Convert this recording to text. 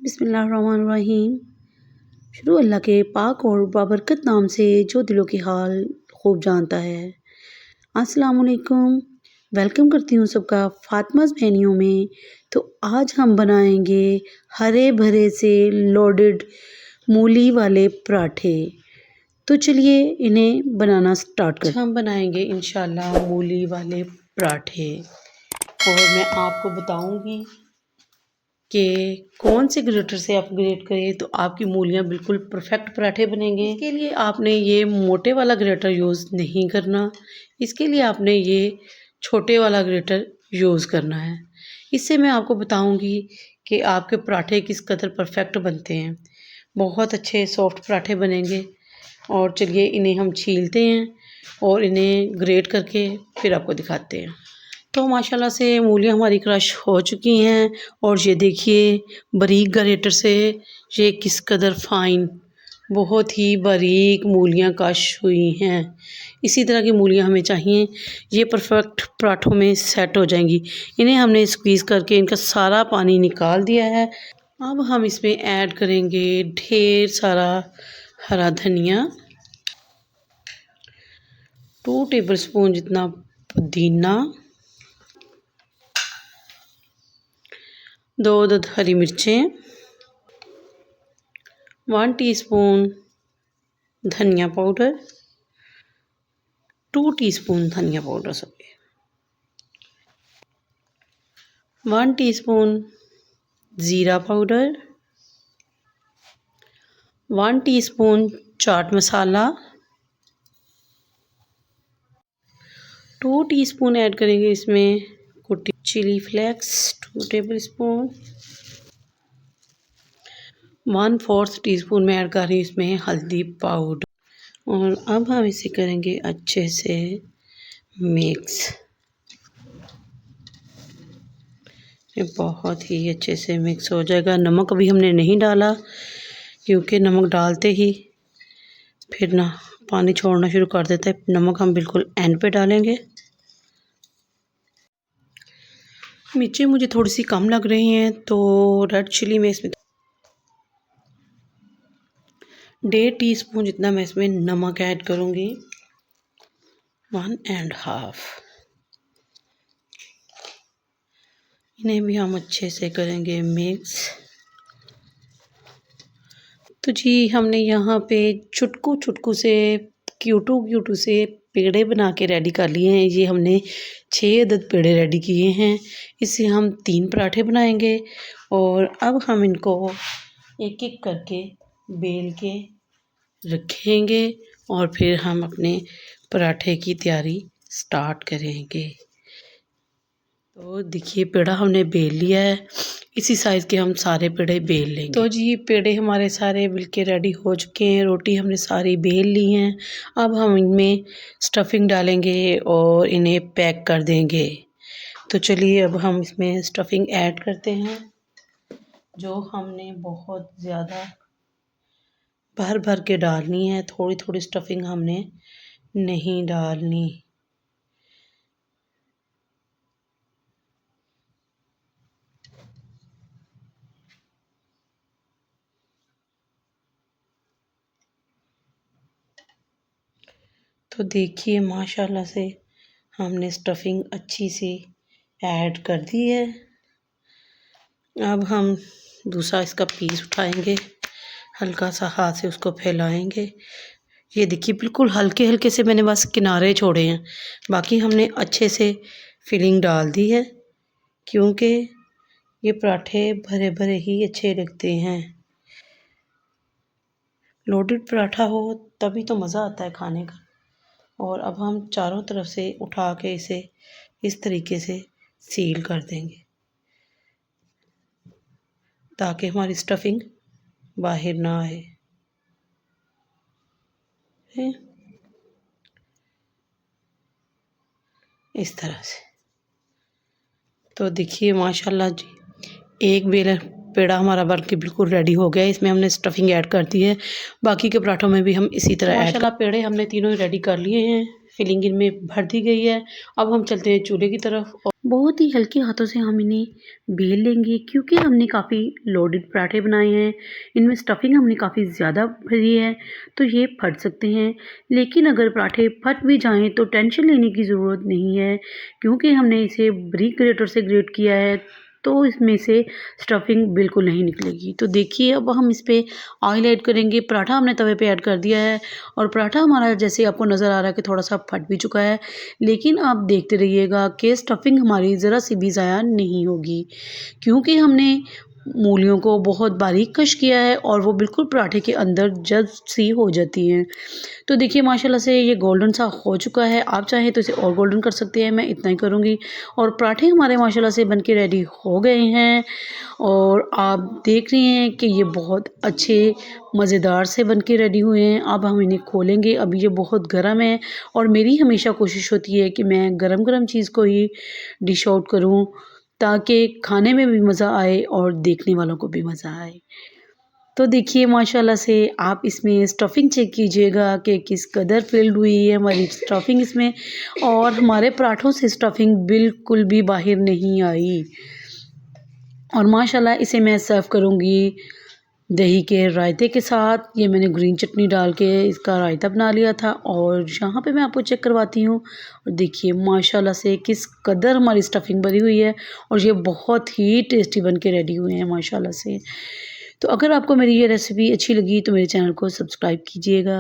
बिस्मिल्लाहिर्रहमानिर्रहीम। शुरू अल्लाह के पाक और बाबरकत नाम से जो दिलों के हाल खूब जानता है। अस्सलामुअलैकुम, वेलकम करती हूँ सबका फ़ातिमाज़ मेन्यू में। तो आज हम बनाएंगे हरे भरे से लोडेड मूली वाले पराठे। तो चलिए इन्हें बनाना स्टार्ट करते हैं। हम बनाएंगे इंशाल्लाह मूली वाले पराठे और मैं आपको बताऊंगी कि कौन से ग्रेटर से आप ग्रेट करें तो आपकी मूलियाँ बिल्कुल परफेक्ट पराठे बनेंगे। इसके लिए आपने ये मोटे वाला ग्रेटर यूज़ नहीं करना, इसके लिए आपने ये छोटे वाला ग्रेटर यूज़ करना है। इससे मैं आपको बताऊंगी कि आपके पराठे किस कदर परफेक्ट बनते हैं। बहुत अच्छे सॉफ्ट पराठे बनेंगे। और चलिए इन्हें हम छीलते हैं और इन्हें ग्रेट करके फिर आपको दिखाते हैं। तो माशाल्लाह से मूलियाँ हमारी क्रश हो चुकी हैं और ये देखिए बारीक ग्रेटर से ये किस कदर फाइन बहुत ही बारीक मूलियाँ क्रश हुई हैं। इसी तरह की मूलियाँ हमें चाहिए, ये परफेक्ट पराठों में सेट हो जाएंगी। इन्हें हमने स्क्वीज़ करके इनका सारा पानी निकाल दिया है। अब हम इसमें ऐड करेंगे ढेर सारा हरा धनिया, 2 टेबलस्पून जितना पुदीना, 2 अदद हरी मिर्चें, 1 टीस्पून धनिया पाउडर, 2 टीस्पून धनिया पाउडर 1 टीस्पून ज़ीरा powder, 1 teaspoon chaat masala, 2 teaspoon add करेंगे इसमें कुटी चिली फ्लेक्स, 2 टेबलस्पून, 1/4 टीस्पून में ऐड कर रही हूँ इसमें हल्दी पाउडर। और अब हम इसे करेंगे अच्छे से मिक्स। ये बहुत ही अच्छे से मिक्स हो जाएगा। नमक अभी हमने नहीं डाला क्योंकि नमक डालते ही फिर ना पानी छोड़ना शुरू कर देता है। नमक हम बिल्कुल एंड पे डालेंगे। मिर्चें मुझे थोड़ी सी कम लग रही हैं तो रेड चिली में इसमें 1.5 टीस्पून जितना मैं इसमें नमक ऐड करूँगी, 1.5। इन्हें भी हम अच्छे से करेंगे मिक्स। तो जी हमने यहाँ पे चुटकू चुटकू से क्यूटू से पेड़े बना के रेडी कर लिए हैं। ये हमने 6 अदद पेड़े रेडी किए हैं। इससे हम 3 पराठे बनाएंगे और अब हम इनको एक एक करके बेल के रखेंगे और फिर हम अपने पराठे की तैयारी स्टार्ट करेंगे। तो देखिए पेड़ा हमने बेल लिया है, इसी साइज़ के हम सारे पेड़े बेल लेंगे। तो जी पेड़े हमारे सारे बिल्कुल रेडी हो चुके हैं। रोटी हमने सारी बेल ली हैं। अब हम इनमें स्टफिंग डालेंगे और इन्हें पैक कर देंगे। तो चलिए अब हम इसमें स्टफिंग ऐड करते हैं, जो हमने बहुत ज़्यादा भर भर के डालनी है। थोड़ी थोड़ी स्टफिंग हमने नहीं डालनी। तो देखिए माशाल्लाह से हमने स्टफिंग अच्छी सी ऐड कर दी है। अब हम दूसरा इसका पीस उठाएंगे, हल्का सा हाथ से उसको फैलाएंगे। ये देखिए बिल्कुल हल्के हल्के से मैंने बस किनारे छोड़े हैं, बाकी हमने अच्छे से फिलिंग डाल दी है क्योंकि ये पराठे भरे भरे ही अच्छे लगते हैं। लोडेड पराठा हो तभी तो मज़ा आता है खाने का। और अब हम चारों तरफ से उठा के इसे इस तरीके से सील कर देंगे ताकि हमारी स्टफिंग बाहर ना आए। इस तरह से। तो देखिए माशाल्लाह जी एक पेड़ा हमारा बन के बिल्कुल रेडी हो गया है। इसमें हमने स्टफिंग ऐड कर दी है। बाकी के पराठों में भी हम इसी तरह माशाल्लाह पेड़े हमने तीनों रेडी कर लिए हैं। फिलिंग इनमें भर दी गई है। अब हम चलते हैं चूल्हे की तरफ और बहुत ही हल्के हाथों से हम इन्हें बेल लेंगे, क्योंकि हमने काफ़ी लोडेड पराठे बनाए हैं। इनमें स्टफिंग हमने काफ़ी ज़्यादा भरी है, तो ये फट सकते हैं। लेकिन अगर पराठे फट भी जाएँ तो टेंशन लेने की ज़रूरत नहीं है, क्योंकि हमने इसे बारीक ग्रेटर से ग्रेट किया है, तो इसमें से स्टफिंग बिल्कुल नहीं निकलेगी। तो देखिए अब हम इस पे ऑयल ऐड करेंगे। पराठा हमने तवे पे ऐड कर दिया है और पराठा हमारा जैसे आपको नज़र आ रहा है कि थोड़ा-सा फट भी चुका है। लेकिन आप देखते रहिएगा कि स्टफिंग हमारी ज़रा-सी भी ज़ाया नहीं होगी, क्योंकि हमने मूलियों को बहुत बारीक कश किया है और वो बिल्कुल पराठे के अंदर जस्ट सी हो जाती हैं। तो देखिए माशाल्लाह से ये गोल्डन सा हो चुका है। आप चाहें तो इसे और गोल्डन कर सकते हैं, मैं इतना ही करूँगी। और पराठे हमारे माशाल्लाह से बन के रेडी हो गए हैं और आप देख रहे हैं कि ये बहुत अच्छे मज़ेदार से बन के रेडी हुए हैं। अब हम इन्हें खोलेंगे। अभी ये बहुत गर्म है और मेरी हमेशा कोशिश होती है कि मैं गरम-गरम चीज़ को ही डिश आउट करूँ, ताकि खाने में भी मज़ा आए और देखने वालों को भी मज़ा आए। तो देखिए माशाल्लाह से आप इसमें स्टफिंग चेक कीजिएगा कि किस कदर फ़िल्ड हुई है हमारी स्टफिंग इसमें, और हमारे पराठों से स्टफिंग बिल्कुल भी बाहर नहीं आई। और माशाल्लाह इसे मैं सर्व करूँगी दही के रायते के साथ। ये मैंने ग्रीन चटनी डाल के इसका रायता बना लिया था और यहाँ पे मैं आपको चेक करवाती हूँ। और देखिए माशाल्लाह से किस कदर हमारी स्टफिंग भरी हुई है और ये बहुत ही टेस्टी बन के रेडी हुए हैं माशाल्लाह से। तो अगर आपको मेरी ये रेसिपी अच्छी लगी तो मेरे चैनल को सब्सक्राइब कीजिएगा।